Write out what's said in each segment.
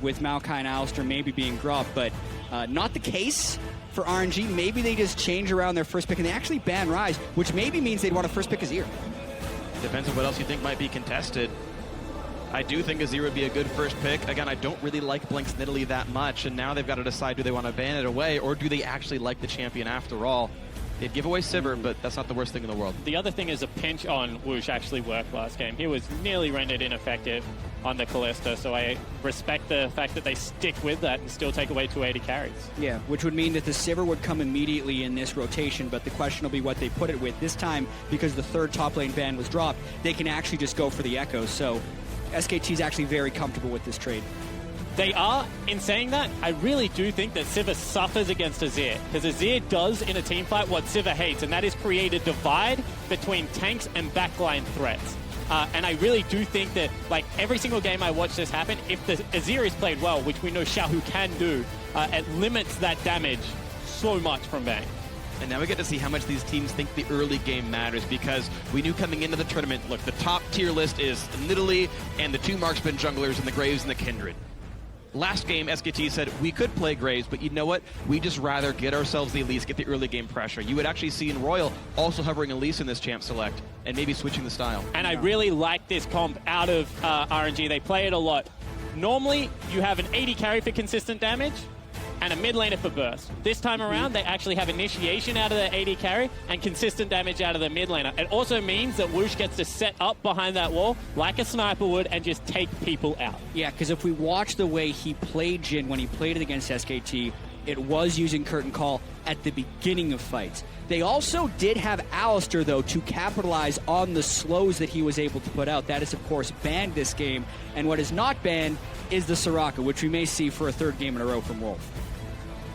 with Maokai and Alistair maybe being dropped, but not the case for RNG. Maybe they just change around their first pick and they actually ban Rise, which maybe means they'd want to first pick Azir. Depends on what else you think might be contested. I do think Azir would be a good first pick. Again, I don't really like Blink's Nidalee that much, and now they've got to decide, do they want to ban it away, or do they actually like the champion after all? They'd give away Sivir, but that's not the worst thing in the world. The other thing is a pinch on Whoosh actually worked last game. He was nearly rendered ineffective on the Kalista, so I respect the fact that they stick with that and still take away 280 carries. Yeah, which would mean that the Sivir would come immediately in this rotation, but the question will be what they put it with. This time, because the third top lane ban was dropped, they can actually just go for the Echoes, so SKT is actually very comfortable with this trade. They are. In saying that, I really do think that Sivir suffers against Azir, because Azir does in a team fight what Sivir hates, and that is create a divide between tanks and backline threats. And I really do think that, like, every single game I watch this happen, if the Azir is played well, which we know Xiaohu can do, it limits that damage so much from Bang. And now we get to see how much these teams think the early game matters, because we knew coming into the tournament, look, the top tier list is Nidalee and the two marksman junglers and the Graves and the Kindred. Last game, SKT said, we could play Graves, but you know what? We just rather get ourselves the Elise, get the early game pressure. You would actually see in Royal also hovering Elise in this champ select and maybe switching the style. And I really like this comp out of RNG. They play it a lot. Normally, you have an 80 carry for consistent damage and a mid laner for burst. This time around, they actually have initiation out of the 80 carry and consistent damage out of the mid laner. It also means that Whoosh gets to set up behind that wall like a sniper would and just take people out. Yeah, because if we watch the way he played Jhin when he played it against SKT, it was using Curtain Call at the beginning of fights. They also did have Alistair, though, to capitalize on the slows that he was able to put out. That is, of course, banned this game. And what is not banned is the Soraka, which we may see for a third game in a row from Wolf.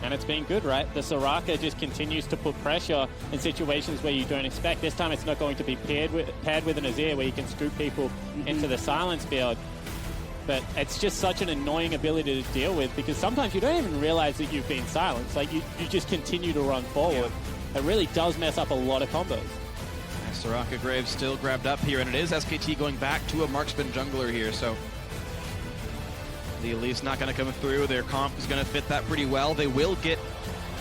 And it's been good, right? The Soraka just continues to put pressure in situations where you don't expect. This time it's not going to be paired with an Azir where you can scoop people into the silence field. But it's just such an annoying ability to deal with, because sometimes you don't even realize that you've been silenced. Like, you just continue to run forward. Yeah. It really does mess up a lot of combos. Soraka Graves still grabbed up here, and it is SKT going back to a marksman jungler here, so the Elise not going to come through. Their comp is going to fit that pretty well. They will get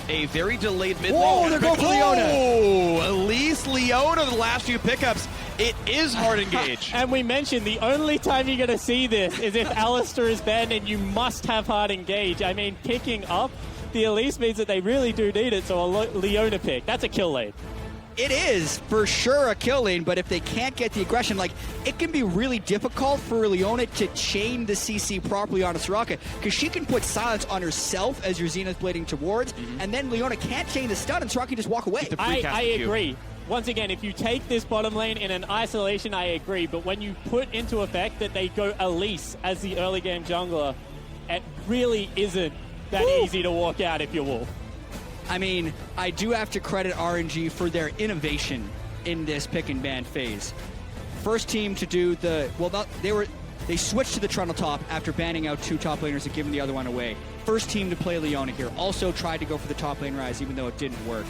a very delayed mid lane. Whoa, they're going for Leona. Oh, Elise, Leona, the last few pickups. It is hard engage. And we mentioned the only time you're going to see this is if Alistair is banned and you must have hard engage. I mean, picking up the Elise means that they really do need it, so a Leona pick. That's a kill lane. It is for sure a kill lane, but if they can't get the aggression, like, it can be really difficult for Leona to chain the CC properly on a Soraka, because she can put silence on herself as your Zenith blading towards, and then Leona can't chain the stun and Soraka can just walk away. I agree. Once again, if you take this bottom lane in an isolation, I agree, but when you put into effect that they go Elise as the early game jungler, it really isn't that easy to walk out if you're Wolf. I mean, I do have to credit RNG for their innovation in this pick and ban phase. First team to do the, they switched to the Trundle top after banning out two top laners and giving the other one away. First team to play Leona here. Also tried to go for the top lane Rise, even though it didn't work.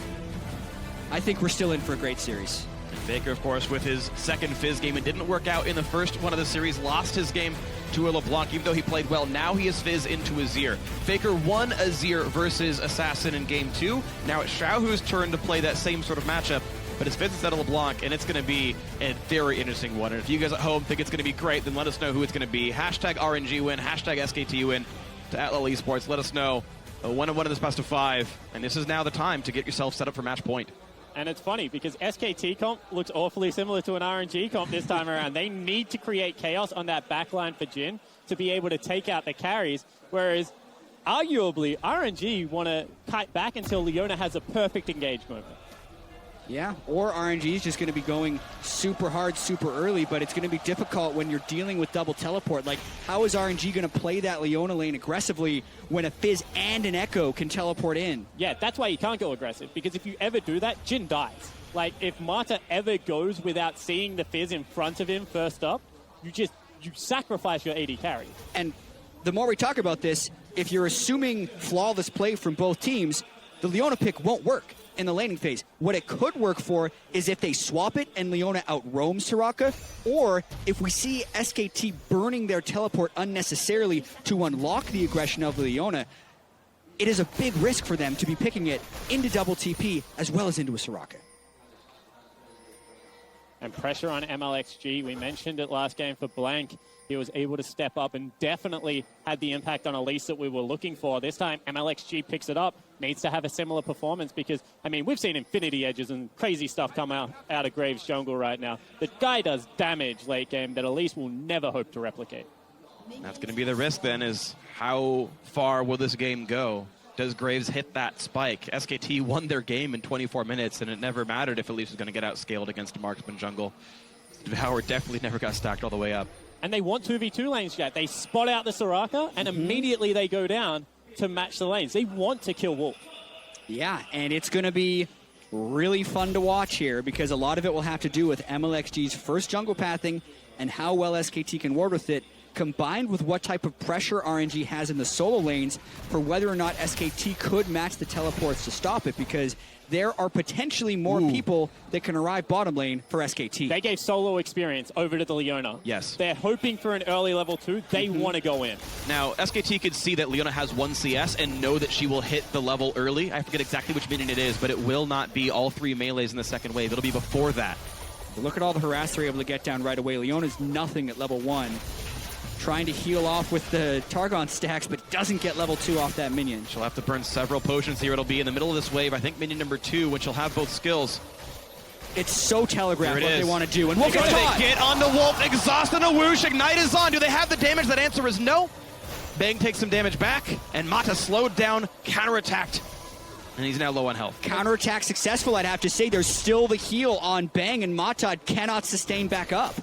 I think we're still in for a great series. Faker, of course, with his second Fizz game. It didn't work out in the first one of the series. Lost his game to a LeBlanc, even though he played well. Now he is Fizz into Azir. Faker won Azir versus Assassin in game 2. Now it's Xiaohu's turn to play that same sort of matchup, but it's Fizz instead of LeBlanc, and it's going to be a very interesting one. And if you guys at home think it's going to be great, then let us know who it's going to be. Hashtag RNG win, hashtag SKT win to @LL Esports. Let us know. 1-1 in this best of 5, and this is now the time to get yourself set up for match point. And it's funny because SKT comp looks awfully similar to an RNG comp this time around. They need to create chaos on that backline for Jhin to be able to take out the carries, whereas arguably RNG want to kite back until Leona has a perfect engage moment. Yeah, or RNG is just going to be going super hard, super early, but it's going to be difficult when you're dealing with double teleport. Like, how is RNG going to play that Leona lane aggressively when a Fizz and an Echo can teleport in? Yeah, that's why you can't go aggressive, because if you ever do that, Jhin dies. Like, if Marta ever goes without seeing the Fizz in front of him first up, you sacrifice your AD carry. And the more we talk about this, if you're assuming flawless play from both teams, the Leona pick won't work. in the laning phase. What it could work for is if they swap it and Leona outroams Soraka, or if we see SKT burning their teleport unnecessarily to unlock the aggression of Leona. It is a big risk for them to be picking it into double TP as well as into a Soraka. And pressure on MLXG. We mentioned it last game for Blank. He was able to step up and definitely had the impact on Elise that we were looking for. This time, MLXG picks it up, needs to have a similar performance because, I mean, we've seen Infinity Edges and crazy stuff come out of Graves Jungle right now. The guy does damage late game that Elise will never hope to replicate. That's going to be the risk then, is how far will this game go? Does Graves hit that spike? SKT won their game in 24 minutes, and it never mattered if Elise was going to get outscaled against a marksman jungle. Devour definitely never got stacked all the way up. And they want 2v2 lanes, Jack. They spot out the Soraka, and immediately they go down to match the lanes. They want to kill Wolf. Yeah, and it's going to be really fun to watch here because a lot of it will have to do with MLXG's first jungle pathing and how well SKT can ward with it, combined with what type of pressure RNG has in the solo lanes for whether or not SKT could match the teleports to stop it, because there are potentially more people that can arrive bottom lane for SKT. They gave solo experience over to the Leona. Yes. They're hoping for an early level 2. They want to go in. Now, SKT could see that Leona has 1 CS and know that she will hit the level early. I forget exactly which minion it is, but it will not be all 3 melees in the second wave. It'll be before that. But look at all the harass they're able to get down right away. Leona's nothing at level 1. Trying to heal off with the Targon stacks, but doesn't get level 2 off that minion. She'll have to burn several potions here. It'll be in the middle of this wave. I think minion number 2, when she'll have both skills. It's so telegraphed what they want to do. And Wolf Wolf they get onto Wolf. Exhaust and a whoosh. Ignite is on. Do they have the damage? That answer is no. Bang takes some damage back, and Mata slowed down, counterattacked, and he's now low on health. Counterattack successful, I'd have to say. There's still the heal on Bang, and Mata cannot sustain back up.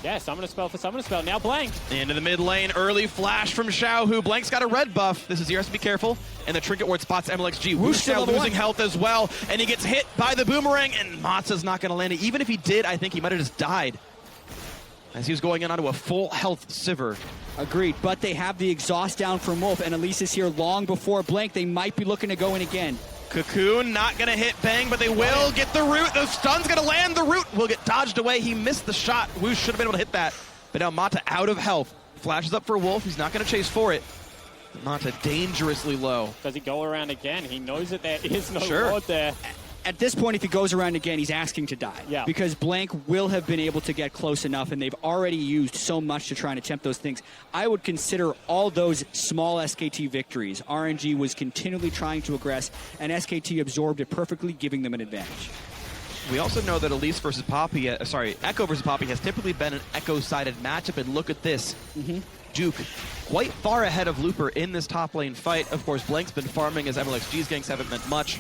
Yeah, summon a spell for summon a spell. Now Blank. Into the mid lane, early flash from Xiao, Blank's got a red buff. This is yours to be careful. And the Trinket Ward spots MLXG. Whoosh now losing health as well. And he gets hit by the boomerang, and Mata's not going to land it. Even if he did, I think he might have just died, as he was going in onto a full health Sivir. Agreed, but they have the exhaust down from Wolf, and Elise is here long before Blank. They might be looking to go in again. Cocoon not going to hit Bang, but they will get the root. The stun's going to land. The root will get dodged away. He missed the shot. Woosh should have been able to hit that. But now Mata out of health. Flashes up for Wolf. He's not going to chase for it. Mata dangerously low. Does he go around again? He knows that there is no ward there. At this point, if he goes around again, he's asking to die. Yeah. Because Blank will have been able to get close enough, and they've already used so much to try and attempt those things. I would consider all those small SKT victories. RNG was continually trying to aggress, and SKT absorbed it perfectly, giving them an advantage. We also know that Elise versus Poppy, Echo versus Poppy has typically been an Echo-sided matchup, and look at this. Duke quite far ahead of Looper in this top lane fight. Of course, Blank's been farming as MLXG's ganks haven't meant much.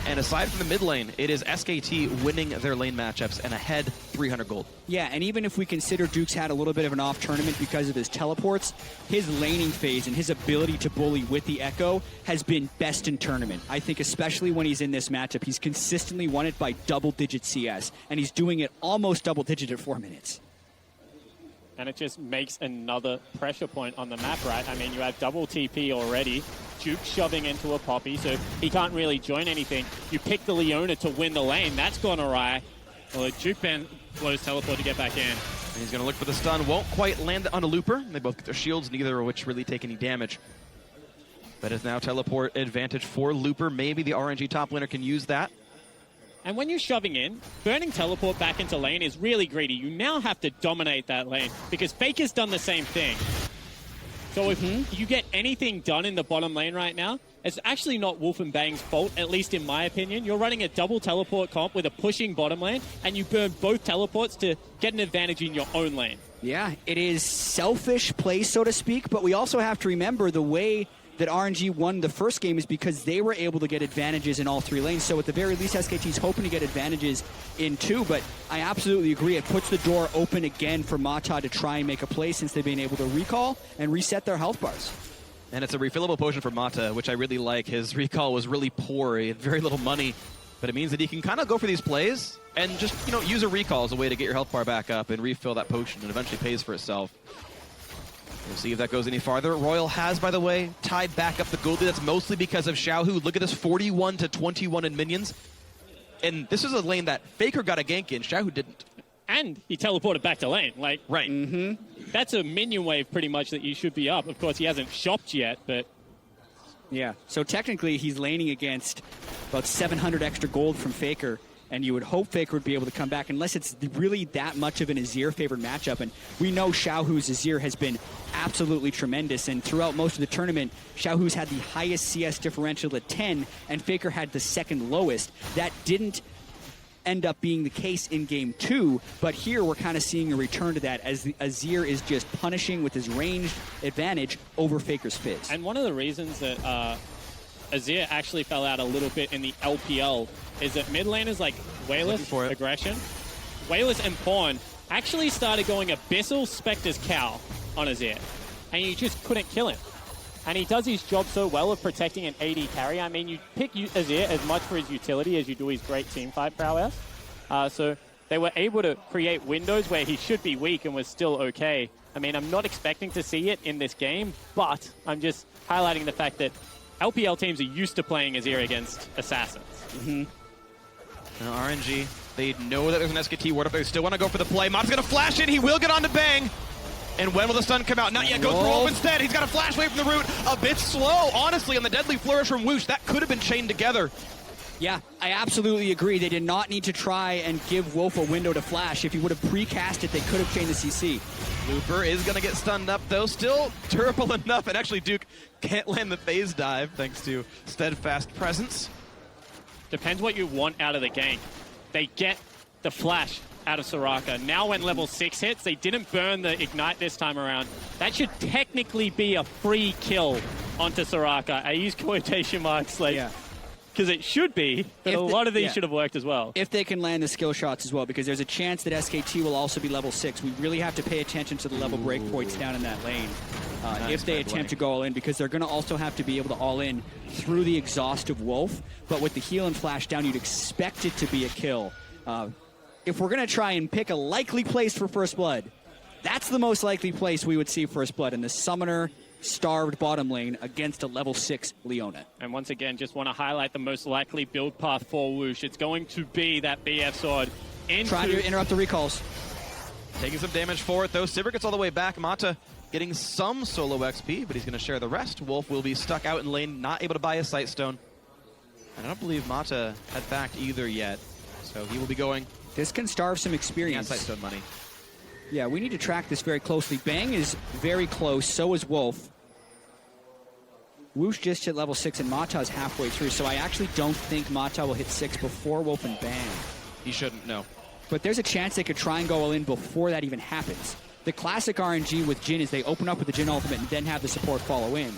And aside from the mid lane, it is SKT winning their lane matchups and ahead 300 gold. Yeah, and even if we consider Duke's had a little bit of an off tournament because of his teleports, his laning phase and his ability to bully with the Echo has been best in tournament. I think especially when he's in this matchup, he's consistently won it by double-digit CS, and he's doing it almost double-digit at 4 minutes. And it just makes another pressure point on the map, right? I mean, you have double TP already. Duke shoving into a Poppy, so he can't really join anything. You pick the Leona to win the lane. That's gone awry. Well, Duke blows teleport to get back in. And he's going to look for the stun. Won't quite land on a Looper. They both get their shields, neither of which really take any damage. But it's now teleport advantage for Looper. Maybe the RNG top laner can use that. And when you're shoving in, burning teleport back into lane is really greedy. You now have to dominate that lane because Faker's done the same thing. So if you get anything done in the bottom lane right now, it's actually not Wolf and Bang's fault, at least in my opinion. You're running a double teleport comp with a pushing bottom lane, and you burn both teleports to get an advantage in your own lane. Yeah, it is selfish play, so to speak, but we also have to remember the way that RNG won the first game is because they were able to get advantages in all 3 lanes. So at the very least, SKT's hoping to get advantages in 2, but I absolutely agree. It puts the door open again for Mata to try and make a play since they've been able to recall and reset their health bars. And it's a refillable potion for Mata, which I really like. His recall was really poor. He had very little money, but it means that he can kind of go for these plays and just, use a recall as a way to get your health bar back up and refill that potion, and eventually pays for itself. We'll see if that goes any farther. Royal has, by the way, tied back up the gold lead. That's mostly because of Xiaohu. Look at this, 41 to 21 in minions. And this is a lane that Faker got a gank in, Xiaohu didn't. And he teleported back to lane. Like, right. That's a minion wave pretty much that you should be up. Of course, he hasn't shopped yet, but... Yeah, so technically he's laning against about 700 extra gold from Faker, and you would hope Faker would be able to come back unless it's really that much of an Azir favored matchup. And we know Xiaohu's Azir has been absolutely tremendous, and throughout most of the tournament, Xiaohu's had the highest CS differential at 10, and Faker had the second lowest. That didn't end up being the case in game 2, but here we're kind of seeing a return to that as the Azir is just punishing with his ranged advantage over Faker's Fizz. And one of the reasons that Azir actually fell out a little bit in the LPL is that mid laners like Wayless, Aggression, Wayless and Pawn actually started going Abyssal Spectre's Cow on Azir, and you just couldn't kill him. And he does his job so well of protecting an AD carry. I mean, you pick Azir as much for his utility as you do his great teamfight prowess. So they were able to create windows where he should be weak and was still okay. I mean, I'm not expecting to see it in this game, but I'm just highlighting the fact that LPL teams are used to playing Azir against Assassins. Now RNG, they know that there's an SKT ward up there. They still want to go for the play. Mata's going to flash in. He will get on to Bang. And when will the stun come out? Not yet. Goes for Wolf instead. He's got a flash away from the root. A bit slow, honestly, on the deadly flourish from Whoosh. That could have been chained together. Yeah, I absolutely agree. They did not need to try and give Wolf a window to flash. If he would have precast it, they could have chained the CC. Looper is going to get stunned up, though. Still durable enough. And actually, Duke can't land the phase dive thanks to Steadfast Presence. Depends what you want out of the gank. They get the flash out of Soraka. Now when level 6 hits, they didn't burn the Ignite this time around. That should technically be a free kill onto Soraka. I use quotation marks like, because it should be, but a lot of these should have worked as well. If they can land the skill shots as well, because there's a chance that SKT will also be level 6. We really have to pay attention to the level breakpoints down in that lane if they attempt to go all in, because they're going to also have to be able to all in through the exhaust of Wolf. But with the heal and flash down, you'd expect it to be a kill. If we're going to try and pick a likely place for First Blood, that's the most likely place we would see First Blood in the Summoner starved bottom lane against a level 6 Leona. And once again, just want to highlight the most likely build path for Whoosh. It's going to be that BF sword into... Trying to interrupt the recalls. Taking some damage for it, though. Sivir gets all the way back. Mata getting some solo XP, but he's going to share the rest. Wolf will be stuck out in lane, not able to buy a Sight Stone. I don't believe Mata had backed either yet, so he will be going... This can starve some experience. Sight Stone money. Yeah, we need to track this very closely. Bang is very close, so is Wolf. Whoosh just hit level 6 and Mata is halfway through, so I actually don't think Mata will hit 6 before Wolf and Bang. He shouldn't, no. But there's a chance they could try and go all in before that even happens. The classic RNG with Jhin is they open up with the Jhin ultimate and then have the support follow in.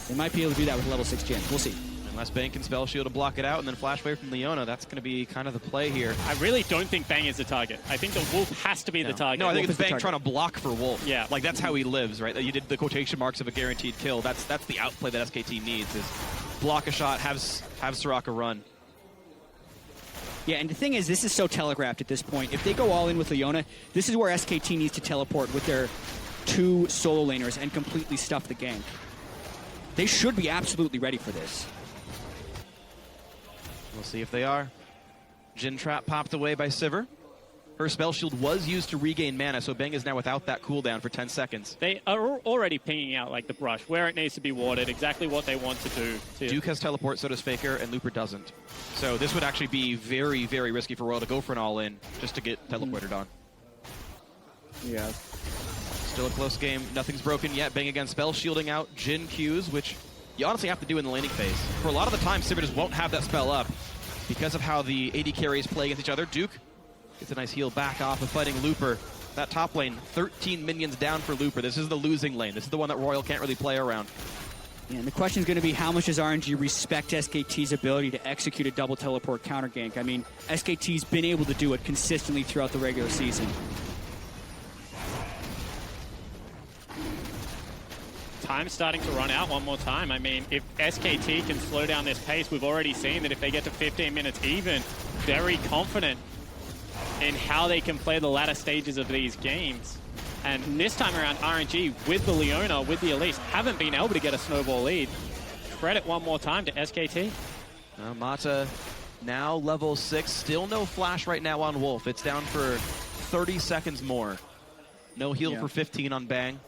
They might be able to do that with level 6 Jhin. We'll see. Unless Bang can spell shield to block it out and then flash away from Leona, that's going to be kind of the play here. I really don't think Bang is the target. I think the Wolf has to be the target. No, I think Wolf it's Bang trying to block for Wolf. Yeah. Like, that's how he lives, right? You did the quotation marks of a guaranteed kill. That's the outplay that SKT needs, is block a shot, have Soraka run. Yeah, and the thing is, this is so telegraphed at this point. If they go all in with Leona, this is where SKT needs to teleport with their 2 solo laners and completely stuff the gank. They should be absolutely ready for this. We'll see if they are. Jhin Trap popped away by Sivir. Her spell shield was used to regain mana, so Bang is now without that cooldown for 10 seconds. They are already pinging out like the brush, where it needs to be warded, exactly what they want to do. Duke has teleport, so does Faker, and Looper doesn't. So this would actually be very, very risky for Royal to go for an all-in just to get teleported on. Yeah. Still a close game. Nothing's broken yet. Bang again, spell shielding out Jhin Qs, which you honestly have to do in the laning phase. For a lot of the time, Sivir just won't have that spell up because of how the AD carries play against each other. Duke gets a nice heal back off of fighting Looper. That top lane, 13 minions down for Looper. This is the losing lane. This is the one that Royal can't really play around. Yeah, and the question is going to be, how much does RNG respect SKT's ability to execute a double teleport counter gank? I mean, SKT's been able to do it consistently throughout the regular season. Time's starting to run out one more time. I mean, if SKT can slow down this pace, we've already seen that if they get to 15 minutes even, very confident in how they can play the latter stages of these games. And this time around, RNG with the Leona, with the Elise, haven't been able to get a snowball lead. Credit one more time to SKT. Mata now level 6. Still no flash right now on Wolf. It's down for 30 seconds more. No heal for 15 on Bang.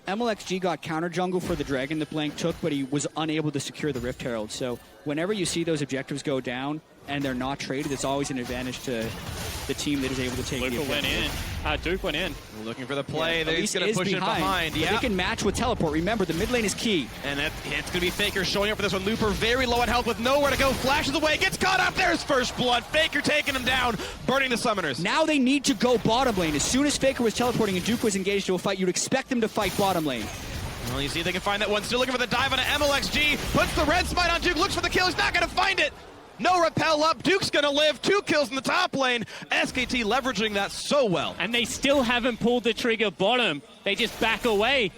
MLXG got counter jungle for the dragon that Blank took, but he was unable to secure the Rift Herald. So whenever you see those objectives go down and they're not traded, it's always an advantage to the team that is able to take the Luca went in. Duke went in. Looking for the play. Yeah, He's going to push it behind. Yeah. They can match with teleport. Remember, the mid lane is key. And it's going to be Faker showing up for this one. Looper very low on health with nowhere to go. Flashes away. Gets caught up. There's first blood. Faker taking him down. Burning the summoners. Now they need to go bottom lane. As soon as Faker was teleporting and Duke was engaged to a fight, you'd expect them to fight bottom lane. Well, you see if they can find that one. Still looking for the dive on MLXG. Puts the red smite on Duke. Looks for the kill. He's not going to find it. No repel up. Duke's going to live. 2 kills in the top lane. SKT leveraging that so well. And they still haven't pulled the trigger bottom. They just back away.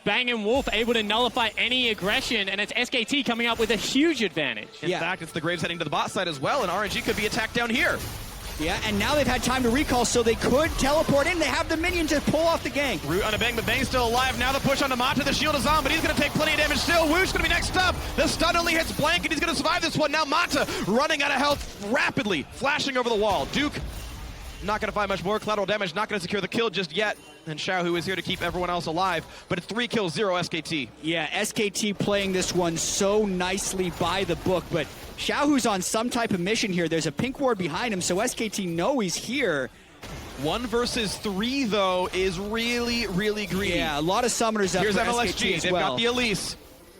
Bang and Wolf able to nullify any aggression, and it's SKT coming up with a huge advantage. In fact, it's the Graves heading to the bot side as well, and RNG could be attacked down here. Yeah, and now they've had time to recall, so they could teleport in. They have the minion to pull off the gank. Root on a Bang, but Bang's still alive. Now the push onto Mata. The shield is on, but he's going to take plenty of damage still. Woo's going to be next up. The stun only hits Blank, and he's going to survive this one. Now Mata running out of health rapidly, flashing over the wall. Duke not going to find much more. Collateral damage, not going to secure the kill just yet. And Xiaohu is here to keep everyone else alive, but it's 3 kills, 0 SKT. Yeah, SKT playing this one so nicely by the book, but Xiaohu's on some type of mission here. There's a pink ward behind him, so SKT know he's here. 1 versus 3, though, is really, really greedy. Yeah, a lot of summoners up Here's for MLXG. SKT as They've well. got the Elise.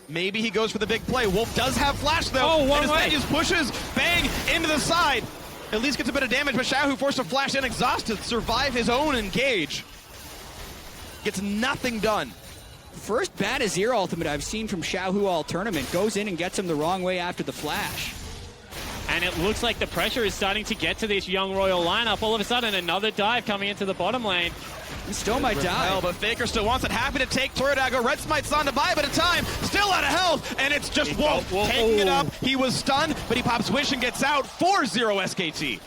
Maybe he goes for the big play. Wolf does have flash, though. Oh, one and way. just pushes Bang into the side. Elise gets a bit of damage, but Xiaohu forced to flash in exhausted, survive his own engage. Gets nothing done. First bad Azir ultimate I've seen from Xiaohu all tournament. Goes in and gets him the wrong way after the flash. And it looks like the pressure is starting to get to this Young Royal lineup. All of a sudden, another dive coming into the bottom lane. He still might die. But Faker still wants it. Happy to take Toradago. Red Smite's on to buy him at a time. Still out of health. And it's just Wolf taking it up. He was stunned, but he pops Wish and gets out. 4-0 SKT.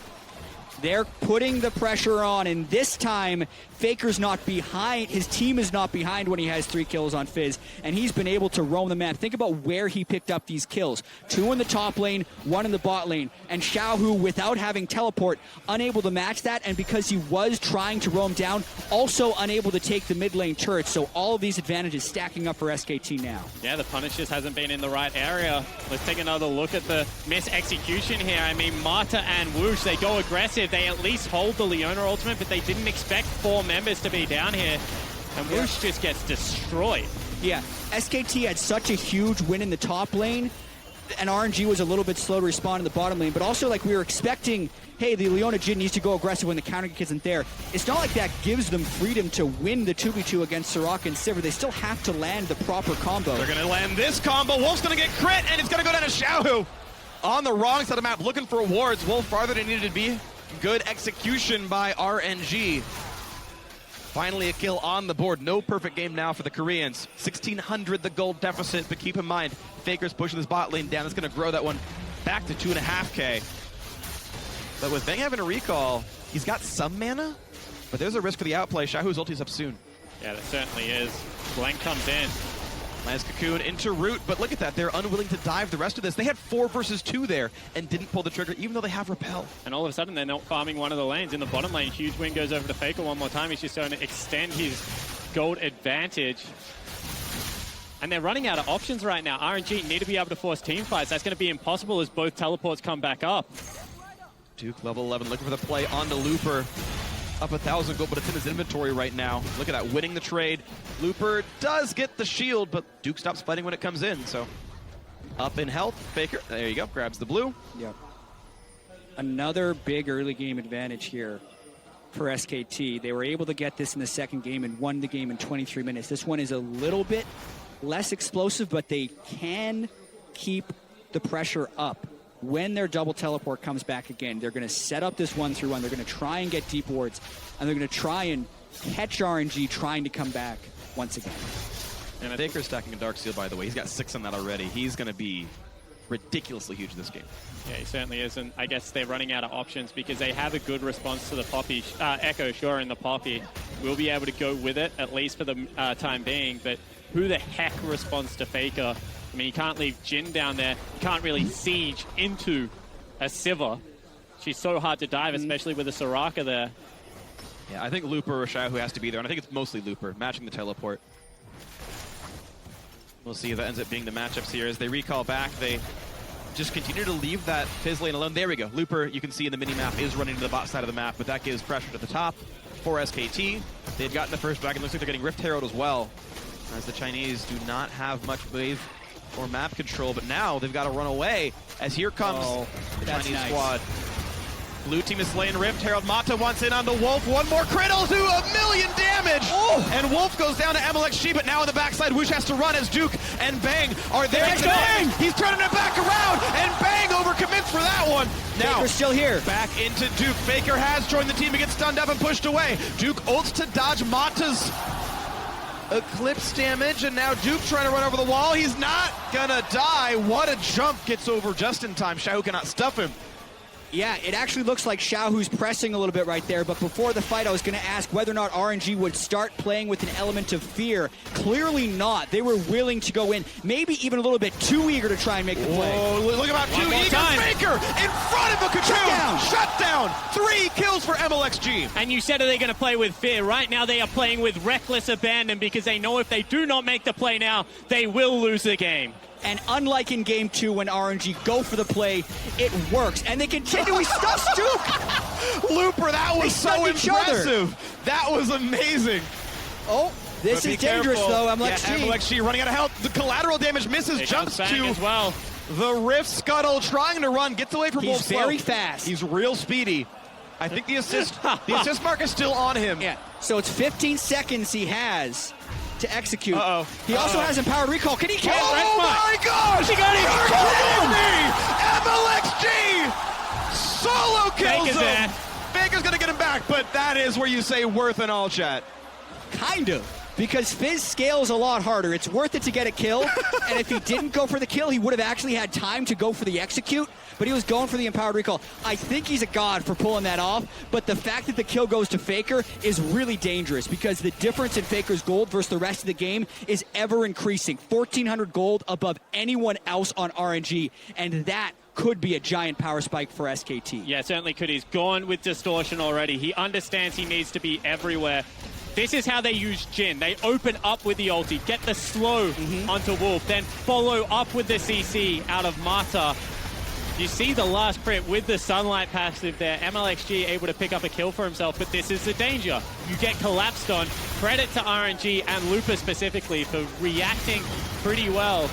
They're putting the pressure on, and this time, Faker's not behind. His team is not behind when he has 3 kills on Fizz, and he's been able to roam the map. Think about where he picked up these kills. 2 in the top lane, 1 in the bot lane, and Xiaohu, without having teleport, unable to match that, and because he was trying to roam down, also unable to take the mid lane turret, so all of these advantages stacking up for SKT now. Yeah, the punish just hasn't been in the right area. Let's take another look at the mis-execution here. I mean, Mata and Woosh, they go aggressive. They at least hold the Leona ultimate, but they didn't expect 4 members to be down here. And Woosh just gets destroyed. Yeah, SKT had such a huge win in the top lane, and RNG was a little bit slow to respond in the bottom lane, but also like we were expecting, hey, the Leona Jhin needs to go aggressive when the counter kick isn't there. It's not like that gives them freedom to win the 2v2 against Soraka and Sivir. They still have to land the proper combo. They're going to land this combo. Wolf's going to get crit, and it's going to go down to Xiaohu. On the wrong side of the map, looking for wards. Wolf farther than he needed to be. Good execution by RNG. Finally a kill on the board. No perfect game now for the Koreans. 1,600 the gold deficit, but keep in mind, Faker's pushing this bot lane down. It's going to grow that one back to 2.5K. But with Bang having a recall, he's got some mana, but there's a risk for the outplay. Xiaohu's ulti's up soon. Yeah, there certainly is. Blank comes in. Nice cocoon into Root, but look at that. They're unwilling to dive the rest of this. They had 4 versus 2 there and didn't pull the trigger, even though they have Repel. And all of a sudden, they're not farming one of the lanes. In the bottom lane, huge win goes over to Faker one more time. He's just starting to extend his gold advantage. And they're running out of options right now. RNG need to be able to force team fights. That's going to be impossible as both teleports come back up. Duke level 11 looking for the play on the Looper. Up 1,000 gold, but it's in his inventory right now. Look at that, winning the trade. Looper does get the shield, but Duke stops fighting when it comes in, so up in health. Faker, there you go, grabs the blue. Yep. Another big early game advantage here for SKT. They were able to get this in the second game and won the game in 23 minutes. This one is a little bit less explosive, but they can keep the pressure up. When their double teleport comes back again, they're going to set up this 1-3-1. They're going to try and get deep wards, and they're going to try and catch RNG trying to come back once again. And Faker's stacking a Dark Seal, by the way. He's got 6 on that already. He's going to be ridiculously huge this game. Yeah, he certainly is, and I guess they're running out of options because they have a good response to the Poppy. Echo, sure, in the Poppy. We'll be able to go with it, at least for the time being, but who the heck responds to Faker? I mean, you can't leave Jin down there. You can't really siege into a Sivir. She's so hard to dive, especially with a Soraka there. Yeah, I think Looper or Xiao who has to be there, and I think it's mostly Looper, matching the teleport. We'll see if that ends up being the matchups here. As they recall back, they just continue to leave that Fizz lane alone. There we go. Looper, you can see in the mini-map, is running to the bot side of the map, but that gives pressure to the top for SKT. They had gotten the first dragon. Looks like they're getting Rift Herald as well, as the Chinese do not have much wave or map control, but now they've got to run away, as here comes the Chinese squad. Blue team is slaying Rift Herald. Mata wants in on the Wolf. One more crit, will do 1,000,000 damage. Oh. And Wolf goes down to MLXG, but now on the backside, Woosh has to run as Duke and Bang are there. He's turning it back around, and Bang overcommits for that one. Now, Faker's still here. Back into Duke. Faker has joined the team. He gets stunned up and pushed away. Duke ults to dodge Mata's Eclipse damage, and now Duke trying to run over the wall. He's not gonna die. What a jump. Gets over just in time. Xiao cannot stuff him. Yeah, it actually looks like Xiao who's pressing a little bit right there, but before the fight I was going to ask whether or not RNG would start playing with an element of fear. Clearly not. They were willing to go in, maybe even a little bit too eager to try and make the play. Oh, look about two eager. Faker in front of a Cocoon. Shut down. 3 kills for MLXG. And you said, are they going to play with fear? Right now they are playing with reckless abandon because they know if they do not make the play now, they will lose the game. And unlike in Game 2 when RNG go for the play, it works. And they continue. He stuffs Duke. Looper, that was so impressive. That was amazing. Oh, this is dangerous though, MLXG. Yeah, MLXG running out of health. The collateral damage misses, jumps to as well. The Rift Scuttle, trying to run, gets away from Wolf. He's very fast. He's real speedy. I think the assist mark is still on him. Yeah, so it's 15 seconds he has to execute. He also has empowered recall. Can he kill? Oh my gosh! He got MLXG solo kills him. Faker's gonna get him back, but that is where you say worth and all, chat. Kind of. Because Fizz scales a lot harder. It's worth it to get a kill, and if he didn't go for the kill, he would have actually had time to go for the execute, but he was going for the empowered recall. I think he's a god for pulling that off, but the fact that the kill goes to Faker is really dangerous because the difference in Faker's gold versus the rest of the game is ever increasing. 1,400 gold above anyone else on RNG, and that could be a giant power spike for SKT. Yeah, certainly could. He's gone with distortion already. He understands he needs to be everywhere. This is how they use Jin. They open up with the ulti, get the slow onto Wolf, then follow up with the CC out of Mata. You see the last crit with the Sunlight passive there. MLXG able to pick up a kill for himself, but this is the danger. You get collapsed on. Credit to RNG and Looper specifically for reacting pretty well.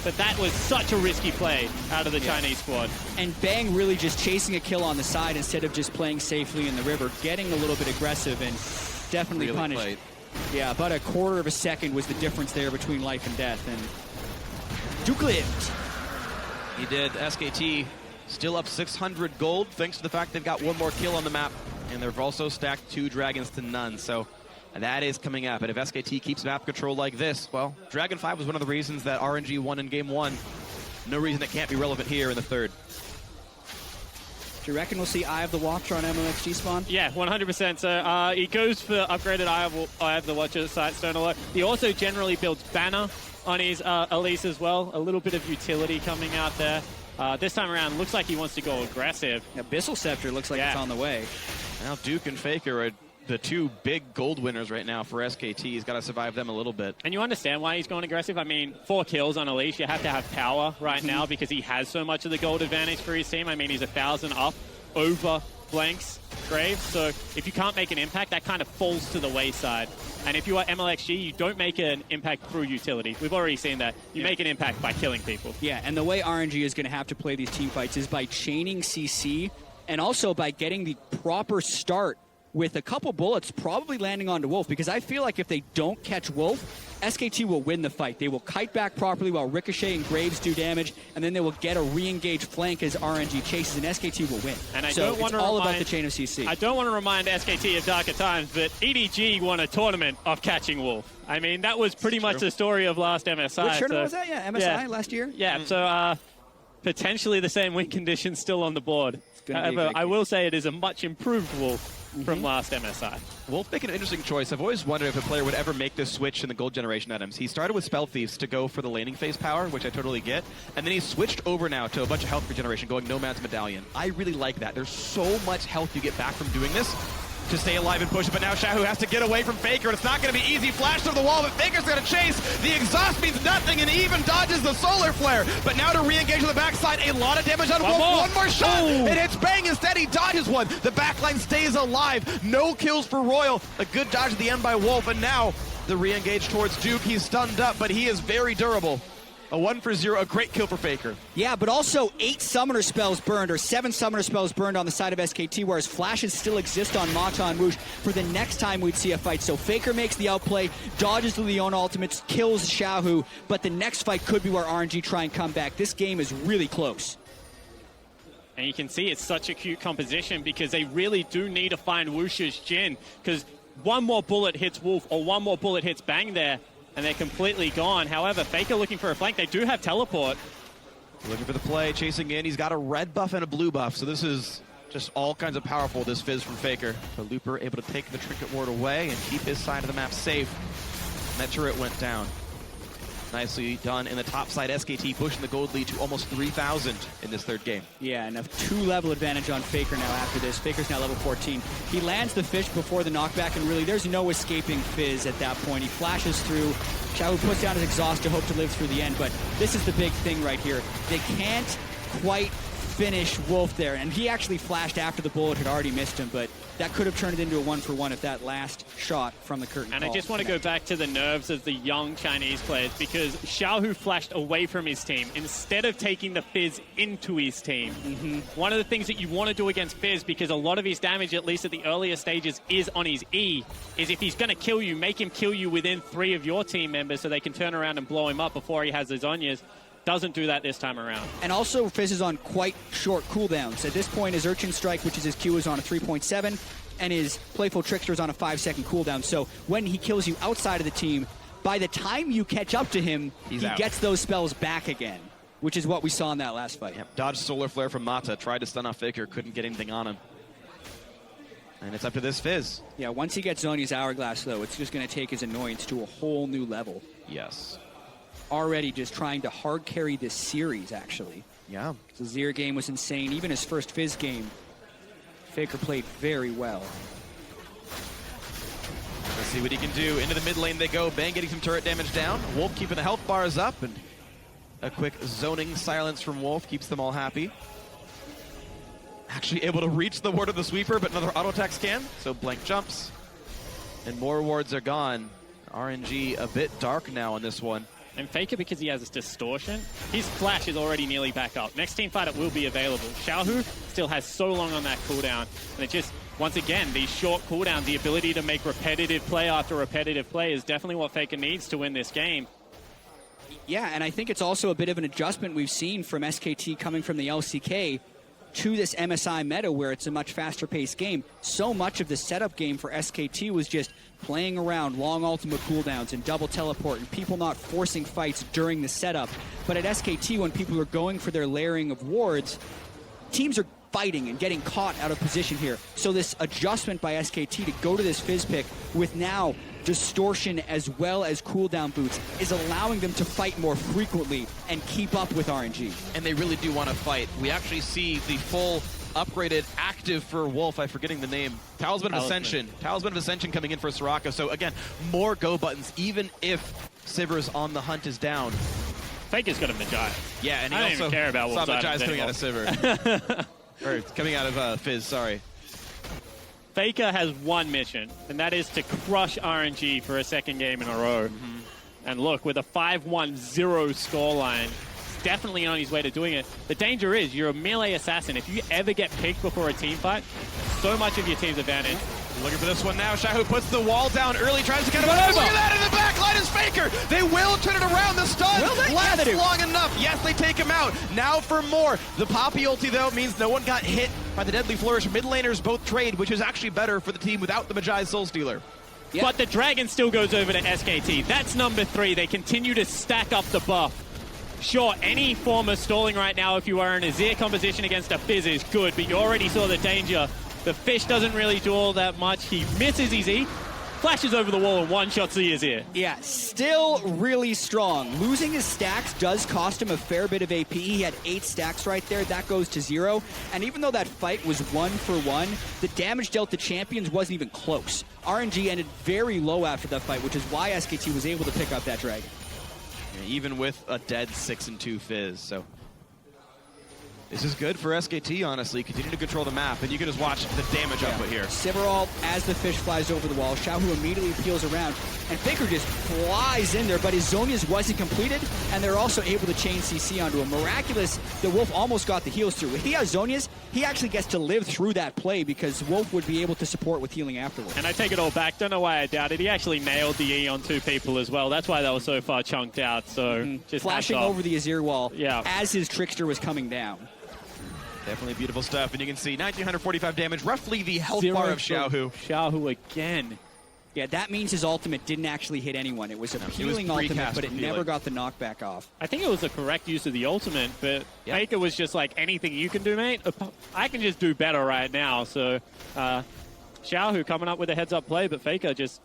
But that was such a risky play out of the Chinese squad. And Bang really just chasing a kill on the side instead of just playing safely in the river, getting a little bit aggressive and definitely really punished. Played. Yeah, about a quarter of a second was the difference there between life and death, and Duke lived. He did. SKT still up 600 gold thanks to the fact they've got one more kill on the map, and they've also stacked 2 dragons to none. So that is coming up. And if SKT keeps map control like this, well, Dragon 5 was one of the reasons that RNG won in Game 1. No reason it can't be relevant here in the third. Do you reckon we'll see Eye of the Watcher on MLXG spawn? Yeah, 100%. So he goes for upgraded Eye of the Watcher, Sightstone alert. He also generally builds Banner on his Elise as well. A little bit of utility coming out there. This time around, looks like he wants to go aggressive. Abyssal Scepter looks like it's on the way. Now Duke and Faker are the 2 big gold winners right now for SKT. He's got to survive them a little bit. And you understand why he's going aggressive. I mean, 4 kills on Elise. You have to have power right now because he has so much of the gold advantage for his team. I mean, he's 1,000 up over Blanks, Graves. So if you can't make an impact, that kind of falls to the wayside. And if you are MLXG, you don't make an impact through utility. We've already seen that. You make an impact by killing people. Yeah, and the way RNG is going to have to play these team fights is by chaining CC and also by getting the proper start with a couple bullets probably landing onto Wolf, because I feel like if they don't catch Wolf, SKT will win the fight. They will kite back properly while Ricochet and Graves do damage, and then they will get a re-engaged flank as RNG chases, and SKT will win. And it's all about the chain of CC. I don't want to remind SKT of darker times, but EDG won a tournament of catching Wolf. I mean, that was pretty much the story of last MSI. Which tournament was that? Yeah, MSI last year? Yeah, so potentially the same win conditions still on the board. However, I will say it is a much improved Wolf from last MSI. Wolf making an interesting choice. I've always wondered if a player would ever make this switch in the gold generation items. He started with Spell Thieves to go for the laning phase power, which I totally get, and then he switched over now to a bunch of health regeneration, going Nomad's Medallion. I really like that. There's so much health you get back from doing this to stay alive and push it, but now Shahu has to get away from Faker, and it's not going to be easy. Flash through the wall, but Faker's going to chase. The exhaust means nothing, and he even dodges the solar flare. But now to re-engage on the backside, a lot of damage on Wolf. One more shot. Ooh. It hits Bang instead. He dodges one. The backline stays alive. No kills for Royal. A good dodge at the end by Wolf, and now the re-engage towards Duke. He's stunned up, but he is very durable. A 1 for 0, a great kill for Faker. Yeah, but also 8 summoner spells burned, or 7 summoner spells burned on the side of SKT, whereas flashes still exist on Mata and Woosh for the next time we'd see a fight. So Faker makes the outplay, dodges the Leona ultimates, kills Shahu, but the next fight could be where RNG try and come back. This game is really close. And you can see it's such a cute composition because they really do need to find Woosh's Jhin, because one more bullet hits Wolf or one more bullet hits Bang there, and they're completely gone. However, Faker looking for a flank. They do have teleport. Looking for the play, chasing in. He's got a red buff and a blue buff, so this is just all kinds of powerful, this Fizz from Faker. The Looper able to take the Trinket Ward away and keep his side of the map safe. And that turret went down. Nicely done in the top side. SKT pushing the gold lead to almost 3,000 in this third game. Yeah, and a 2-level advantage on Faker now after this. Faker's now level 14. He lands the fish before the knockback, and really there's no escaping Fizz at that point. He flashes through. Shahu puts down his exhaust to hope to live through the end, but this is the big thing right here. They can't quite finish Wolf there, and he actually flashed after the bullet had already missed him, but that could have turned it into a 1-for-1 if that last shot from the curtain. And I just want to go back to the nerves of the young Chinese players, because Shahu flashed away from his team instead of taking the Fizz into his team. One of the things that you want to do against Fizz, because a lot of his damage, at least at the earlier stages, is on his E, is if he's going to kill you, make him kill you within 3 of your team members so they can turn around and blow him up before he has his Zhonyas. Doesn't do that this time around. And also, Fizz is on quite short cooldowns. At this point, his Urchin Strike, which is his Q, is on a 3.7, and his Playful Trickster is on a 5-second cooldown. So when he kills you outside of the team, by the time you catch up to him, he gets those spells back again, which is what we saw in that last fight. Yep. Dodged Solar Flare from Mata, tried to stun off Faker, couldn't get anything on him. And it's up to this Fizz. Yeah, once he gets Zhonya's Hourglass, though, it's just going to take his annoyance to a whole new level. Yes. Already just trying to hard carry this series, actually. Yeah. The Zir game was insane. Even his first Fizz game, Faker played very well. Let's see what he can do. Into the mid lane they go. Bang getting some turret damage down. Wolf keeping the health bars up, and a quick zoning silence from Wolf keeps them all happy. Actually able to reach the ward of the sweeper, but another auto attack scan. So blank jumps, and more wards are gone. RNG a bit dark now on this one. And Faker, because he has this distortion, his flash is already nearly back up. Next team fight, it will be available. Shahu still has so long on that cooldown. And it just, once again, these short cooldowns, the ability to make repetitive play after repetitive play is definitely what Faker needs to win this game. Yeah, and I think it's also a bit of an adjustment we've seen from SKT coming from the LCK to this MSI meta where it's a much faster paced game. So much of the setup game for SKT was just playing around long ultimate cooldowns and double teleport and people not forcing fights during the setup. But at SKT, when people are going for their layering of wards, teams are fighting and getting caught out of position here. So this adjustment by SKT to go to this Fizz pick with now distortion as well as cooldown boots is allowing them to fight more frequently and keep up with RNG. And they really do want to fight. We actually see the full upgraded active for Wolf. I'm forgetting the name. Talisman of Ascension. Talisman of Ascension coming in for Soraka. So again, more go buttons, even if Sivir's on the hunt is down. Faker's got a Magi. Yeah, and he I don't also even care about what saw Magi's coming out of Sivir. Or coming out of Fizz, sorry. Faker has one mission, and that is to crush RNG for a second game in a row. And look, with a 5-1-0 scoreline, he's definitely on his way to doing it. The danger is, you're a melee assassin. If you ever get picked before a team fight, so much of your team's advantage. Looking for this one now. Shahu puts the wall down early, tries to get him over. Look at that, in the back line is Faker. They will turn it around. The stun lasts long enough. Yes, they take him out. Now for more. The Poppy ulti, though, means no one got hit by the Deadly Flourish. Mid laners both trade, which is actually better for the team without the Magi Soul Stealer. Yep. But the Dragon still goes over to SKT. That's number 3. They continue to stack up the buff. Sure, any form of stalling right now, if you are in a Azir composition against a Fizz, is good, but you already saw the danger. The Fish doesn't really do all that much. He misses his E, flashes over the wall and one-shots the Azir. Yeah, still really strong. Losing his stacks does cost him a fair bit of AP. He had 8 stacks right there. That goes to 0. And even though that fight was 1-for-1, the damage dealt to champions wasn't even close. RNG ended very low after that fight, which is why SKT was able to pick up that dragon. Yeah, even with a dead 6-2 Fizz, so this is good for SKT, honestly. Continue to control the map, and you can just watch the damage output here. Sivarol, as the Fish flies over the wall, Xiaohu immediately peels around, and Faker just flies in there, but his Zhonya's wasn't completed, and they're also able to chain CC onto him. Miraculous, the Wolf almost got the heals through. If he has Zhonya's, he actually gets to live through that play because Wolf would be able to support with healing afterwards. And I take it all back. Don't know why I doubted. He actually nailed the E on 2 people as well. That's why they were so far chunked out. So just flashing over the Azir wall Yeah. as his Trickster was coming down. Definitely beautiful stuff, and you can see 1,945 damage, roughly the health 0 bar of for Xiaohu. Xiaohu again. Yeah, that means his ultimate didn't actually hit anyone. It was a peeling ultimate, precast but it for never peeling. got the knockback off. I think it was the correct use of the ultimate, but Yeah. Faker was just like, anything you can do, mate, I can just do better right now. So Xiaohu coming up with a heads-up play, but Faker just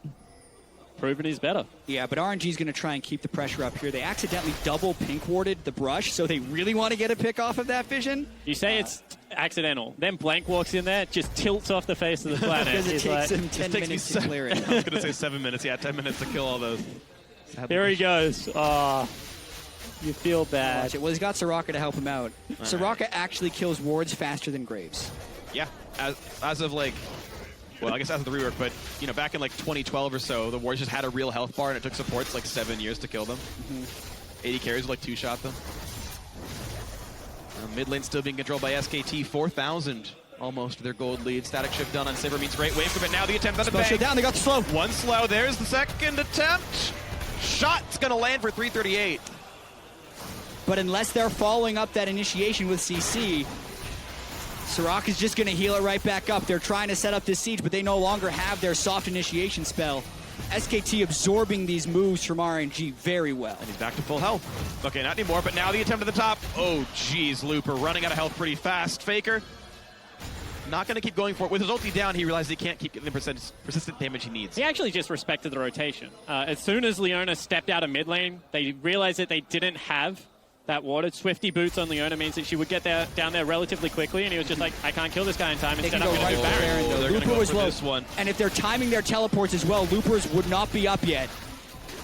proving he's better. Yeah, but RNG's going to try and keep the pressure up here. They accidentally double pink-warded the brush, so they really want to get a pick off of that vision. You say it's accidental. Then Blank walks in there, just tilts off the face of the planet. Because it He's takes like, him 10 takes me minutes to clear it. I was going to say 7 minutes. Yeah, 10 minutes to kill all those. here he goes. Oh, you feel bad. Watch it. Well, he's got Soraka to help him out. Soraka actually kills wards faster than Graves. Yeah, as of like, well, I guess as of the rework, but you know, back in like 2012 or so, the Warriors just had a real health bar, and it took supports like 7 years to kill them. 80 carries would like 2-shot them. Mid lane still being controlled by SKT, 4,000 almost their gold lead. Static shift done on Sivir means great wave from it. Now the attempt on the Spell bank. down, they got the slow. One slow, there's the second attempt. Shot's gonna land for 338. But unless they're following up that initiation with CC, Soraka's just going to heal it right back up. They're trying to set up this siege, but they no longer have their soft initiation spell. SKT absorbing these moves from RNG very well. And he's back to full health. Okay, not anymore, but now the attempt at the top. Oh, geez, Looper running out of health pretty fast. Faker not going to keep going for it. With his ulti down, he realized he can't keep getting the persistent damage he needs. He actually just respected the rotation. As soon as Leona stepped out of mid lane, they realized that they didn't have that warded. Swifty boots on Leona means that she would get down there relatively quickly, and he was just like, I can't kill this guy in time. They Instead, can I'm go going to right do there, Baron. and They're gonna Looper go was for low. this one. And if they're timing their teleports as well, Loopers would not be up yet.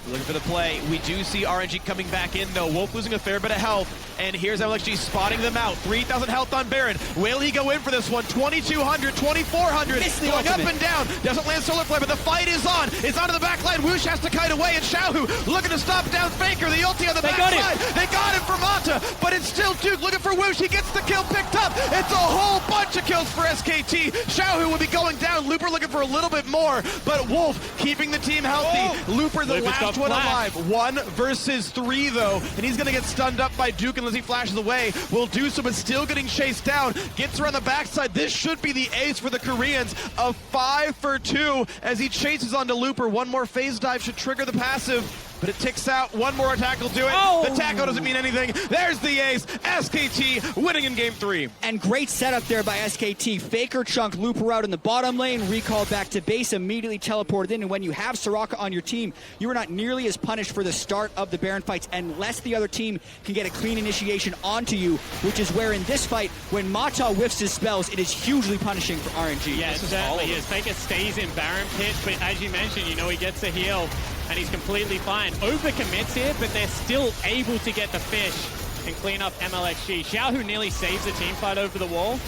Looking for the play. We do see RNG coming back in, though. Wolf losing a fair bit of health. And here's LXG spotting them out. 3,000 health on Baron. Will he go in for this one? 2,200, 2,400. Missed the Going ultimate. up and down. Doesn't land Solar Flare, but the fight is on. It's onto the back line. Woosh has to kite away. And Xiaohu looking to stop down Faker. The ulti on the back side. They got him for Mata. But it's still Duke looking for Woosh. He gets the kill picked up. It's a whole bunch of kills for SKT. Xiaohu will be going down. Looper looking for a little bit more. But Wolf keeping the team healthy. Looper the Looper's last got one flash. alive. 1 versus 3, though, and he's going to get stunned up by Duke unless he flashes away. Will do so, but still getting chased down. Gets around the backside. This should be the ace for the Koreans. A 5 for 2 as he chases onto Looper. One more phase dive should trigger the passive, but it ticks out. One more attack will do it. Oh. The tackle doesn't mean anything. There's the ace. SKT winning in game 3. And great setup there by SKT. Faker chunked Looper out in the bottom lane, recalled back to base, immediately teleported in. And when you have Soraka on your team, you are not nearly as punished for the start of the Baron fights unless the other team can get a clean initiation onto you, which is where in this fight, when Mata whiffs his spells, it is hugely punishing for RNG. Yeah, it certainly is. Faker stays in Baron pit, but as you mentioned, you know, he gets a heal, and he's completely fine. Overcommits here, but they're still able to get the fish and clean up MLXG. Xiaohu nearly saves the team fight over the wall,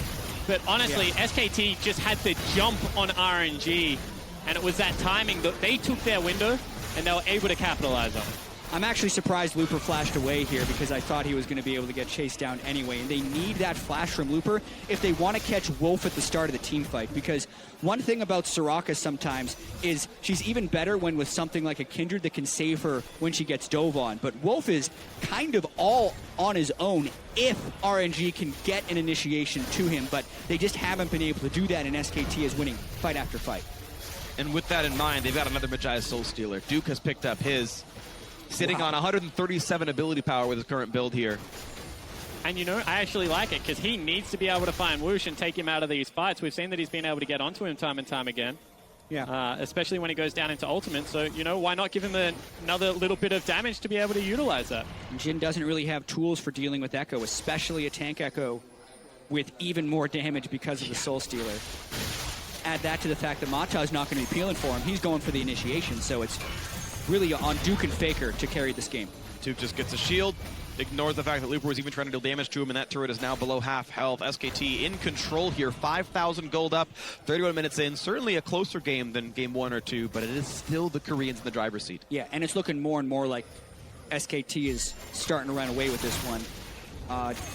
but honestly, SKT just had the jump on RNG, and it was that timing that they took their window, and they were able to capitalize on it. I'm actually surprised Looper flashed away here because I thought he was going to be able to get chased down anyway. And they need that flash from Looper if they want to catch Wolf at the start of the team fight. Because one thing about Soraka sometimes is she's even better when with something like a Kindred that can save her when she gets dove on. But Wolf is kind of all on his own if RNG can get an initiation to him. But they just haven't been able to do that, and SKT is winning fight after fight. And with that in mind, they've got another Magi Soul Stealer. Duke has picked up his. sitting on 137 ability power with his current build here. And, you know, I actually like it because he needs to be able to find Whoosh and take him out of these fights. We've seen that he's been able to get onto him time and time again. Yeah. Especially when he goes down into ultimate. So, you know, why not give him another little bit of damage to be able to utilize that? Jhin doesn't really have tools for dealing with Echo, especially a tank Echo with even more damage because of the Soul Stealer. Add that to the fact that Mata is not going to be peeling for him. He's going for the initiation, so it's really on Duke and Faker to carry this game. Duke just gets a shield, ignores the fact that Looper was even trying to deal damage to him, and that turret is now below half health. SKT in control here, 5,000 gold up, 31 minutes in. Certainly a closer game than game 1 or 2, but it is still the Koreans in the driver's seat. Yeah, and it's looking more and more like SKT is starting to run away with this one.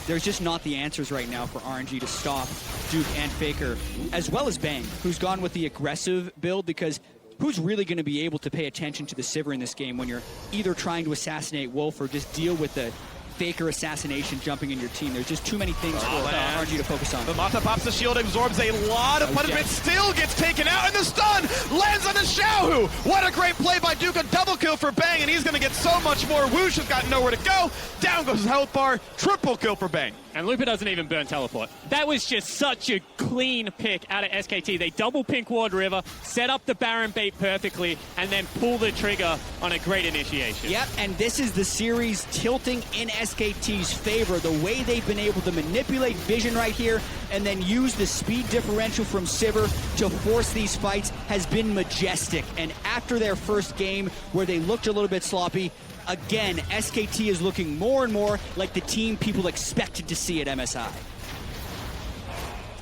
There's just not the answers right now for RNG to stop Duke and Faker, as well as Bang, who's gone with the aggressive build, because who's really going to be able to pay attention to the Sivir in this game when you're either trying to assassinate Wolf or just deal with the Faker assassination jumping in your team? There's just too many things for RNG to focus on. The Mata pops the shield, absorbs a lot of punishment, still gets taken out, and the stun lands on the Xiaohu. What a great play by Duke, a double kill for Bang, and he's going to get so much more. Whoosh has got nowhere to go. Down goes his health bar, triple kill for Bang. And Looper doesn't even burn teleport. That was just such a clean pick out of SKT. They double pink Ward River, set up the Baron bait perfectly, and then pull the trigger on a great initiation. Yep, and this is the series tilting in SKT's favor. The way they've been able to manipulate vision right here and then use the speed differential from Sivir to force these fights has been majestic. And after their first game where they looked a little bit sloppy, again, SKT is looking more and more like the team people expected to see at MSI.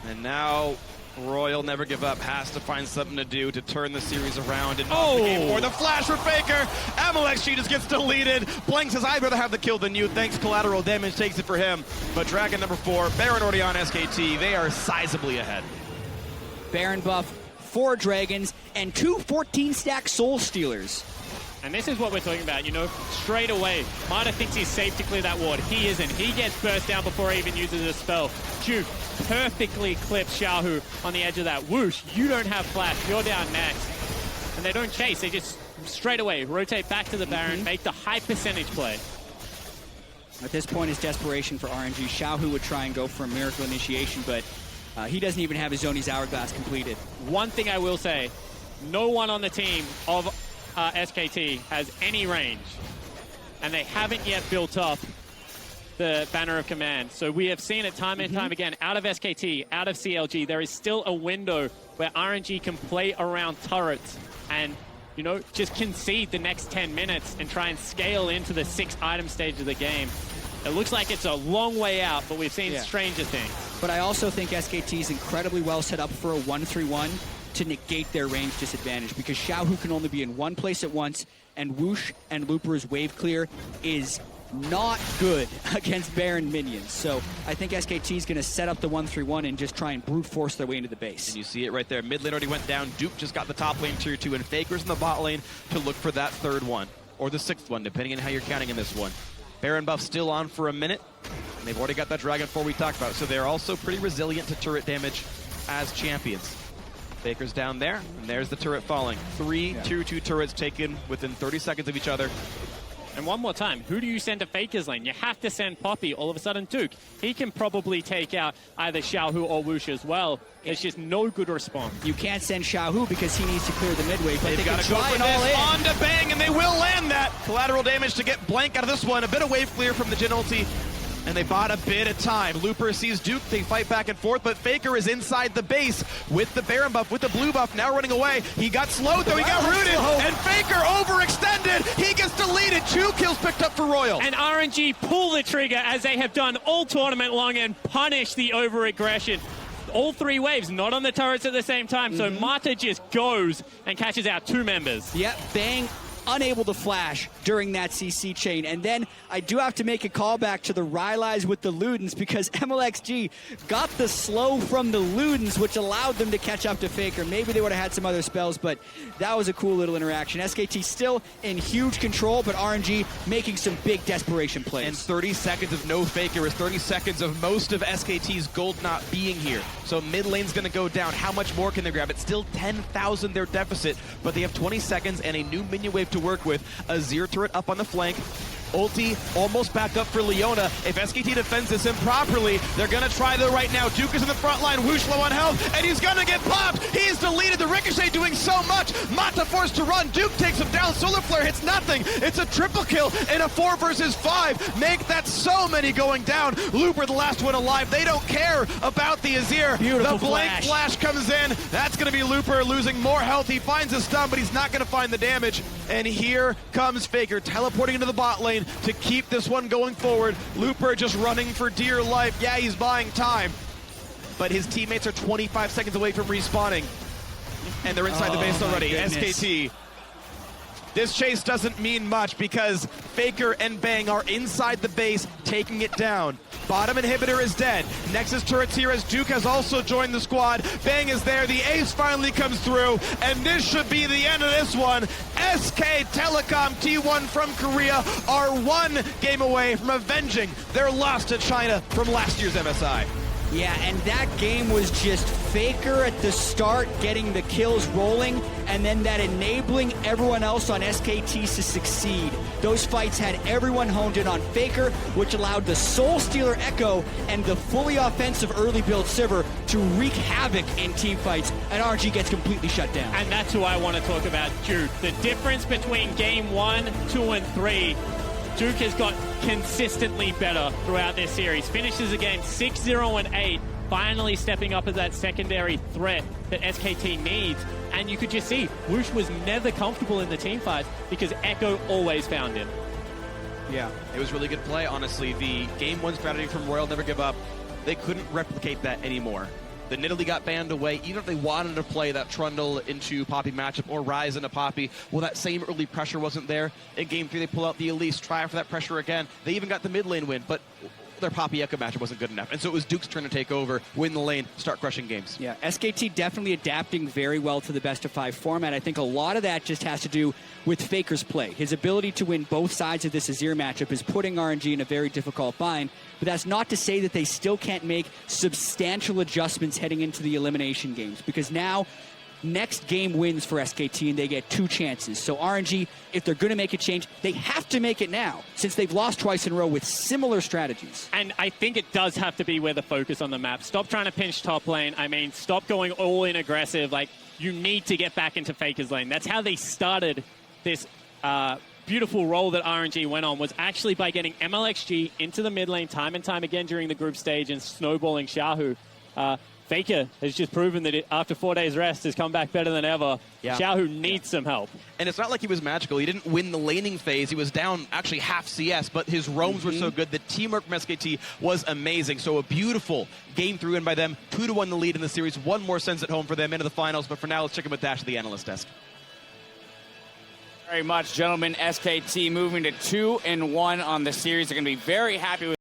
And now Royal Never Give Up has to find something to do to turn the series around and knock the game forward. The flash for Faker. MLXG just gets deleted. Blank says, I'd rather have the kill than you. Thanks, collateral damage takes it for him. But Dragon number 4, Baron already on SKT. They are sizably ahead. Baron buff, 4 dragons, and 2 14-stack Soul Stealers. And this is what we're talking about, you know, straight away. Mata thinks he's safe to clear that ward. He isn't. He gets burst down before he even uses a spell. Duke perfectly clips Xiaohu on the edge of that. Whoosh, you don't have flash. You're down next. And they don't chase. They just straight away rotate back to the Baron, make the high percentage play. At this point, it's desperation for RNG. Xiaohu would try and go for a miracle initiation, but he doesn't even have his Zoni's Hourglass completed. One thing I will say, no one on the team of SKT has any range, and they haven't yet built up the Banner of Command. So we have seen it time and time again, out of SKT, out of CLG, there is still a window where RNG can play around turrets and, you know, just concede the next 10 minutes and try and scale into the 6-item stage of the game. It looks like it's a long way out, but we've seen stranger things. But I also think SKT is incredibly well set up for a 1-3-1 to negate their range disadvantage, because Xiaohu can only be in one place at once, and Whoosh and Looper's wave clear is not good against Baron minions. So I think SKT is going to set up the 1-3-1 and just try and brute force their way into the base. And you see it right there. Mid lane already went down. Duke just got the top lane tier 2, and Faker's in the bot lane to look for that 3rd one, or the 6th one, depending on how you're counting in this one. Baron buff still on for a minute, and they've already got that Dragon 4 we talked about, so they're also pretty resilient to turret damage as champions. Faker's down there, and there's the turret falling. 3 2-2 turrets taken within 30 seconds of each other. And one more time, who do you send to Faker's lane? You have to send Poppy. All of a sudden, Duke, he can probably take out either Xiaohu or Whoosh as well. It's just no good response. You can't send Xiaohu because he needs to clear the midway, but They've got to go for this on to Bang, and they will land that. Collateral damage to get Blank out of this one. A bit of wave clear from the Jhin ulti, and they bought a bit of time. Looper sees Duke, they fight back and forth, but Faker is inside the base with the Baron buff, with the blue buff, now running away. He got slowed though, he got rooted, and Faker overextended. He gets deleted. 2 kills picked up for Royal. And RNG pull the trigger as they have done all tournament long and punish the over-aggression. All 3 waves, not on the turrets at the same time, so Mata just goes and catches out 2 members. Yep, Bang unable to flash during that CC chain. And then I do have to make a callback to the Rylai's with the Ludens, because MLXG got the slow from the Ludens, which allowed them to catch up to Faker. Maybe they would have had some other spells, but that was a cool little interaction. SKT still in huge control, but RNG making some big desperation plays. And 30 seconds of no Faker is 30 seconds of most of SKT's gold not being here. So mid lane's going to go down. How much more can they grab? It's still 10,000 their deficit, but they have 20 seconds and a new minion wave to to work with. Azir turret up on the flank. Ulti almost back up for Leona. If SKT defends this improperly, they're going to try though right now. Duke is in the front line, Whoosh low on health, and he's going to get popped. He's deleted. The Ricochet doing so much. Mata forced to run. Duke takes him down. Solar Flare hits nothing. It's a triple kill in a 4 versus 5. Make that so many going down. Looper, the last one alive. They don't care about the Azir. Beautiful the blank flash comes in. That's going to be Looper losing more health. He finds a stun, but he's not going to find the damage. And here comes Faker teleporting into the bot lane to keep this one going forward. Looper just running for dear life. Yeah, he's buying time, but his teammates are 25 seconds away from respawning, and they're inside the base already. SKT. This chase doesn't mean much because Faker and Bang are inside the base, taking it down. Bottom inhibitor is dead. Nexus turret's here as Duke has also joined the squad. Bang is there. The ace finally comes through, and this should be the end of this one. SK Telecom T1 from Korea are 1 game away from avenging their loss to China from last year's MSI. Yeah, and that game was just Faker at the start getting the kills rolling, and then that enabling everyone else on SKT to succeed. Those fights had everyone honed in on Faker, which allowed the Soul Stealer Echo and the fully offensive early build Sivir to wreak havoc in team fights, and RNG gets completely shut down. And that's who I want to talk about, Duke. The difference between game 1, 2, and 3, Duke has got consistently better throughout this series. Finishes the game 6-0 and 8, finally stepping up as that secondary threat that SKT needs. And you could just see, Whoosh was never comfortable in the team fight because Echo always found him. Yeah, it was really good play, honestly. The game 1 strategy from Royal Never Give Up, they couldn't replicate that anymore. The Nidalee got banned away. Even if they wanted to play that Trundle into Poppy matchup or Ryze into Poppy, well, that same early pressure wasn't there. In game 3, they pull out the Elise, try for that pressure again. They even got the mid lane win, but their Poppy Echo matchup wasn't good enough. And so it was Duke's turn to take over, win the lane, start crushing games. Yeah, SKT definitely adapting very well to the best-of-5 format. I think a lot of that just has to do with Faker's play. His ability to win both sides of this Azir matchup is putting RNG in a very difficult bind, but that's not to say that they still can't make substantial adjustments heading into the elimination games, because now next game wins for SKT and they get 2 chances. So RNG, if they're going to make a change, they have to make it now, since they've lost twice in a row with similar strategies. And I think it does have to be where the focus on the map. Stop trying to pinch top lane. I mean, stop going all in aggressive. Like, you need to get back into Faker's lane. That's how they started this beautiful role that RNG went on, was actually by getting MLXG into the mid lane time and time again during the group stage and snowballing Xiaohu. Faker has just proven that after 4 days rest has come back better than ever. Yeah. Xiaohu needs some help. And it's not like he was magical. He didn't win the laning phase. He was down actually half CS, but his roams were so good. The teamwork from SKT was amazing. So a beautiful game 3 win by them. 2-1 the lead in the series. 1 more sends it home for them into the finals. But for now, let's check in with Dash at the analyst desk. Very much, gentlemen. SKT moving to 2-1 on the series. They're going to be very happy with